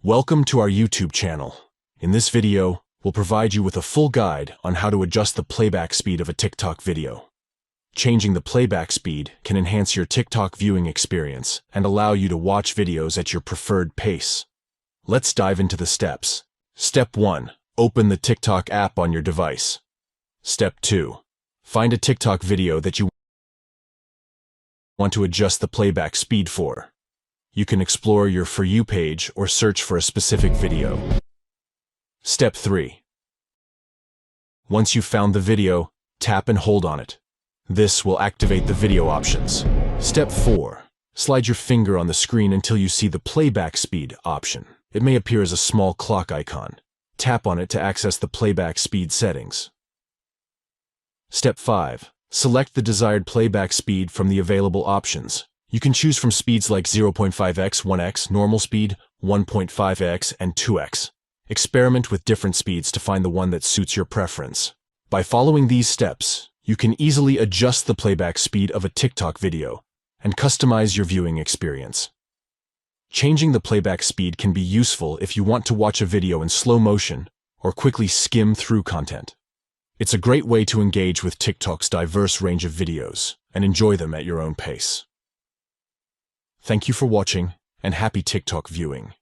Welcome to our YouTube channel. In this video, we'll provide you with a full guide on how to adjust the playback speed of a TikTok video. Changing the playback speed can enhance your TikTok viewing experience and allow you to watch videos at your preferred pace. Let's dive into the steps. Step 1. Open the TikTok app on your device. Step 2. Find a TikTok video that you want to adjust the playback speed for. You can explore your For You page or search for a specific video. Step 3. Once you've found the video, tap and hold on it. This will activate the video options. Step 4. Slide your finger on the screen until you see the playback speed option. It may appear as a small clock icon. Tap on it to access the playback speed settings. Step 5. Select the desired playback speed from the available options. You can choose from speeds like 0.5x, 1x, normal speed, 1.5x, and 2x. Experiment with different speeds to find the one that suits your preference. By following these steps, you can easily adjust the playback speed of a TikTok video and customize your viewing experience. Changing the playback speed can be useful if you want to watch a video in slow motion or quickly skim through content. It's a great way to engage with TikTok's diverse range of videos and enjoy them at your own pace. Thank you for watching, and happy TikTok viewing.